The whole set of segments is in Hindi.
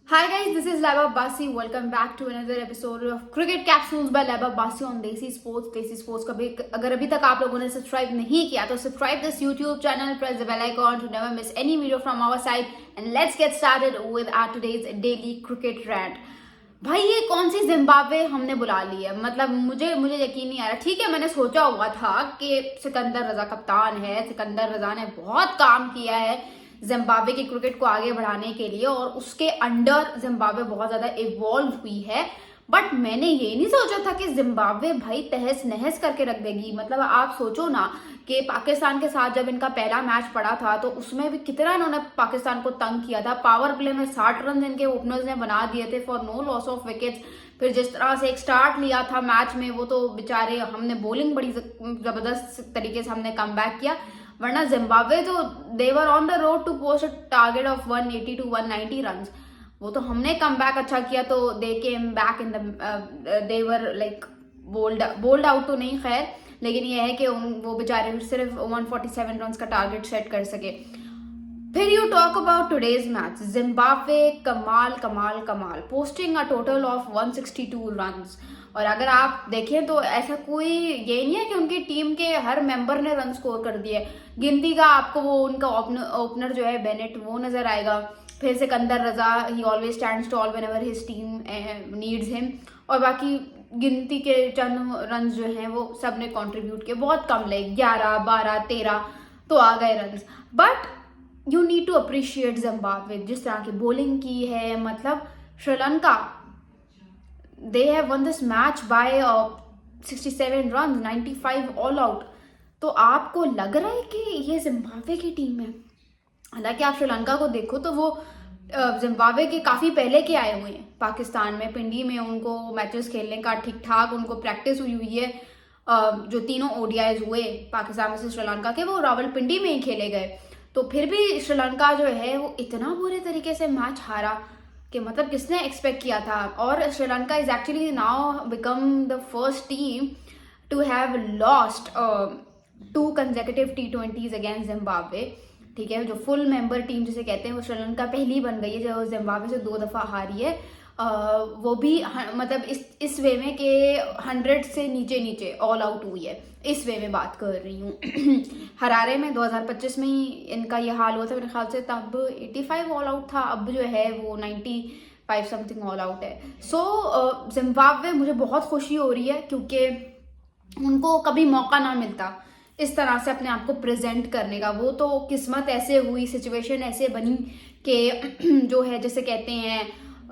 Hi guys, this is Laba Basi. Welcome back to another episode of Cricket Capsules by Laba Basi on Desi Sports. Desi Sports का भी अगर अभी तक आप लोगों ने सब्सक्राइब नहीं किया तो subscribe this YouTube channel, press the bell icon to never miss any video from our side. And let's get started with our today's daily cricket rant. भाई ये कौन सी जिम्बाब्वे हमने बुला ली है। मतलब मुझे मुझे यकीन नहीं आ रहा। ठीक है, मैंने सोचा हुआ था कि सिकंदर रजा कप्तान है, सिकंदर रजा ने बहुत काम किया है जिम्बाब्वे की क्रिकेट को आगे बढ़ाने के लिए और उसके अंडर जिम्बाब्वे बहुत ज्यादा इवॉल्व हुई है। बट मैंने ये नहीं सोचा था कि जिम्बाब्वे भाई तहस नहस करके रख देगी। मतलब आप सोचो ना कि पाकिस्तान के साथ जब इनका पहला मैच पड़ा था तो उसमें भी कितना इन्होंने पाकिस्तान को तंग किया था। पावर प्ले में 60 रन इनके ओपनर्स ने बना दिए थे for no loss of wickets. फिर जिस तरह से एक स्टार्ट लिया था मैच में, वो तो बेचारे हमने बॉलिंग बड़ी जबरदस्त तरीके से हमने कम बैक किया। वरना जिम्बाब्वे जो they were on the road to post target of 180 to 190 run, वो तो हमने कम बैक अच्छा किया तो they came back in the they were like bowled out तो नहीं खैर, लेकिन ये है कि वो बेचारे सिर्फ 147 रन का टारगेट सेट कर सके। फिर you talk about today's match, Zimbabwe कमाल कमाल कमाल, posting a total of 162 runs. और अगर आप देखें तो ऐसा कोई ये नहीं है कि उनकी टीम के हर मेंबर ने रन स्कोर कर दिए। गिनती का आपको वो उनका ओपनर जो है बेनेट वो नजर आएगा। फिर Sikandar Raza, he always stands tall whenever his team needs him. और बाकी गिनती के चंद रन जो हैं वो सब ने कॉन्ट्रीब्यूट किए, बहुत कम लगे, 11 12 13 तो आ गए run. But you need to appreciate Zimbabwe जिस तरह की बॉलिंग की है। मतलब Sri Lanka, they have won this match by 67 run, 95 all out. तो आपको लग रहा है कि ये जिम्बाब्वे की टीम है। हालांकि आप श्रीलंका को देखो तो वो जिम्बाब्वे के काफी पहले के आए हुए हैं पाकिस्तान में। पिंडी में उनको मैचेस खेलने का ठीक ठाक उनको प्रैक्टिस हुई हुई है। जो तीनों ओडीआईज हुए पाकिस्तान में से श्रीलंका के, वो रावलपिंडी में ही खेले गए। तो फिर भी श्रीलंका जो है वो इतना बुरे तरीके से मैच हारा कि मतलब किसने एक्सपेक्ट किया था। और Sri Lanka is actually now become the first team to have lost 2 consecutive T20s against Zimbabwe. ठीक है, जो फुल मेंबर टीम जिसे कहते हैं वो श्रीलंका पहली बन गई है जो जिम्बाब्वे से 2 दफा हारी है। वो भी मतलब इस वे में कि 100 से नीचे नीचे ऑल आउट हुई है, इस वे में बात कर रही हूँ। हरारे में 2025 में ही इनका ये हाल हुआ था मेरे ख्याल से, तब 85 ऑल आउट था। अब जो है वो 95 समथिंग ऑल आउट है। सो जिम्बाब्वे मुझे बहुत खुशी हो रही है क्योंकि उनको कभी मौका ना मिलता इस तरह से अपने आप को प्रेजेंट करने का। वो तो किस्मत ऐसे हुई, सिचुएशन ऐसे बनी कि जो है जैसे कहते हैं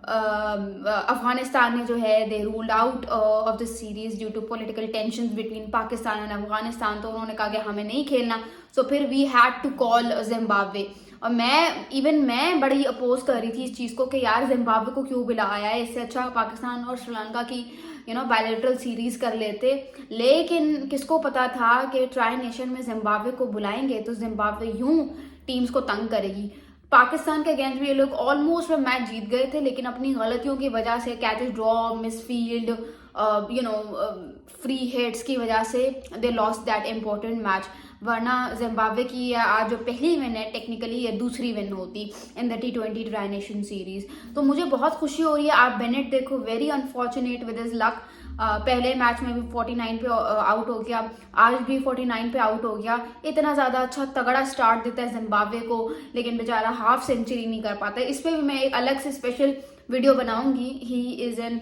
अफगानिस्तान ने जो है they ruled out of the series due to political tension between Pakistan and Afghanistan. तो उन्होंने कहा कि हमें नहीं खेलना। सो फिर we had to call Zimbabwe. और मैं बड़ी अपोज कर रही थी इस चीज को कि यार जिम्बाब्वे को क्यों बुलाया है, इससे अच्छा पाकिस्तान और श्रीलंका की बायलैटरल सीरीज कर लेते। लेकिन किसको पता था कि ट्राई नेशन में जिम्बाब्वे को बुलाएंगे तो जिम्बाब्वे यूं टीम्स को तंग करेगी। पाकिस्तान के अगेंस्ट भी ये लोग ऑलमोस्ट मैच जीत गए थे, लेकिन अपनी गलतियों की वजह से, catches draw, misfield, free hits की वजह से they lost that important match. वरना जिम्बाब्वे की आज जो पहली विन है टेक्निकली ये दूसरी विन होती in the T20 tri nation series. तो मुझे बहुत खुशी हो रही है। आप बेनेट देखो, very unfortunate with his luck. पहले मैच में भी 49 पे आउट हो गया, आज भी 49 पे आउट हो गया। इतना ज्यादा अच्छा तगड़ा स्टार्ट देता है जिम्बाब्वे को, लेकिन बेचारा हाफ सेंचुरी नहीं कर पाता। इस पे भी मैं एक अलग से स्पेशल वीडियो बनाऊंगी। He is an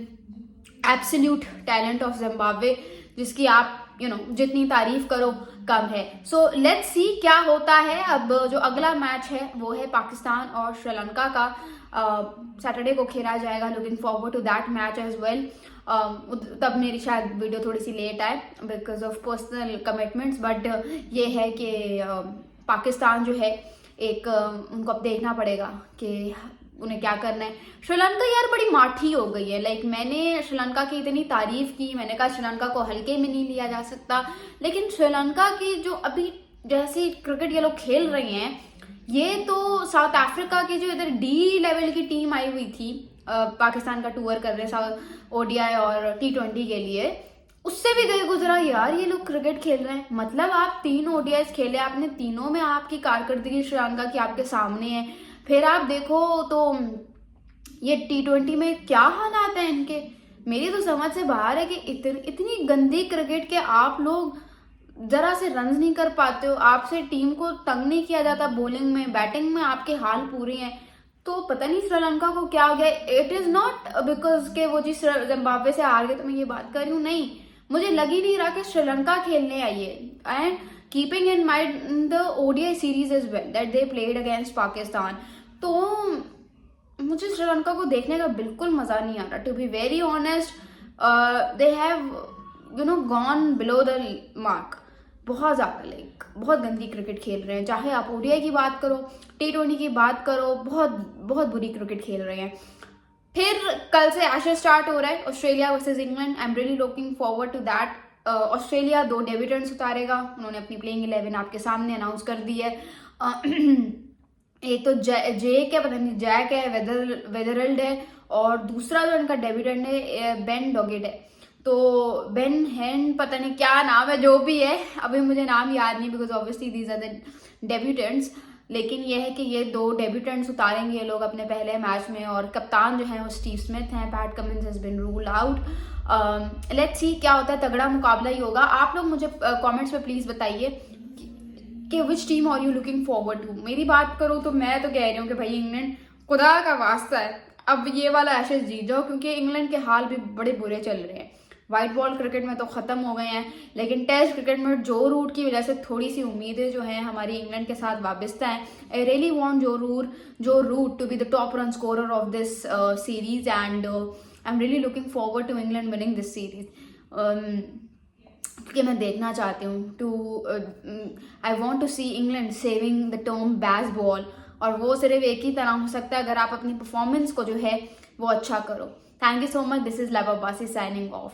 absolute talent of Zimbabwe जिसकी आप जितनी तारीफ करो कम है। सो लेट्स सी क्या होता है। अब जो अगला मैच है वो है पाकिस्तान और श्रीलंका का, सैटरडे को खेला जाएगा। Looking forward to that match as well. तब मेरी शायद वीडियो थोड़ी सी लेट आए because of personal commitments. But ये है कि पाकिस्तान जो है एक उनको अब देखना पड़ेगा कि उन्हें क्या करना है। श्रीलंका यार बड़ी माठी हो गई है। लाइक मैंने श्रीलंका की इतनी तारीफ की, मैंने कहा श्रीलंका को हल्के में नहीं लिया जा सकता, लेकिन श्रीलंका की जो अभी जैसी क्रिकेट ये लोग खेल रहे हैं, ये तो साउथ अफ्रीका की जो इधर D लेवल की टीम आई हुई थी पाकिस्तान का टूर कर रहे साउथ ODI और T20 के लिए, उससे भी गए गुजरा यार ये लोग क्रिकेट खेल रहे हैं। मतलब आप 3 ODIs खेले, आपने तीनों में आपकी कारकर्दगी श्रीलंका की आपके सामने है। फिर आप देखो तो ये T20 में क्या हालात है इनके, मेरी तो समझ से बाहर है कि इतनी गंदी क्रिकेट के आप लोग जरा से रन नहीं कर पाते हो, आपसे टीम को तंग नहीं किया जाता, बॉलिंग में बैटिंग में आपके हाल पूरे हैं। तो पता नहीं श्रीलंका को क्या हो गया। इट इज नॉट बिकॉज के वो जी जिम्बाब्वे से हार गए तो मैं ये बात कर रही हूँ, नहीं, मुझे लग ही नहीं रहा कि श्रीलंका खेलने आई है। And keeping in mind the ODI series is well that they played against Pakistan, तो मुझे श्रीलंका को देखने का बिल्कुल मजा नहीं आ रहा। To be very honest, they have gone below the mark, बहुत ज्यादा, लाइक बहुत गंदी क्रिकेट खेल रहे हैं। चाहे आप ODI की बात करो, T20 की बात करो, बहुत बहुत बुरी क्रिकेट खेल रहे हैं। फिर कल से एशेज स्टार्ट हो रहा है, Australia versus England. I am really looking forward to that. Australia 2 debutants उतारेगा, उन्होंने अपनी प्लेइंग 11 आपके सामने अनाउंस कर दी है। एक तो जैक है, पता नहीं जैक है, वेदरल्ड है, और दूसरा जो इनका डेब्यूटेंट है बेन डॉगेट है। तो बेन हैंड, पता नहीं क्या नाम है, जो भी है, अभी मुझे नाम याद नहीं because obviously these are the debutantes. लेकिन ये है कि ये 2 डेब्यूटेंट्स उतारेंगे ये लोग अपने पहले मैच में, और कप्तान जो है वो स्टीव स्मिथ हैं। Pat Cummins has been rule out. Let's see क्या होता है, तगड़ा मुकाबला ही होगा। आप लोग मुझे कमेंट्स में प्लीज बताइए कि which team are you looking forward to. मेरी बात करूँ तो मैं तो कह रही हूँ कि भाई इंग्लैंड, खुदा का वास्ता है अब ये वाला एशेज जीत जाओ, क्योंकि इंग्लैंड के हाल भी बड़े बुरे चल रहे हैं। व्हाइट बॉल क्रिकेट में तो खत्म हो गए हैं, लेकिन टेस्ट क्रिकेट में जो रूट की वजह से थोड़ी सी उम्मीदें जो हैं हमारी इंग्लैंड के साथ वाबस्ता हैं। I really want Joe Root to be the top run scorer of this series, and I am really looking forward to England winning this series, क्योंकि मैं देखना चाहती हूँ I want to see England saving the term Bazball, और वो सिर्फ एक ही तरह हो सकता है अगर आप अपनी परफॉर्मेंस को जो है वो अच्छा करो। Thank you so much, this is lab Abbasi signing off.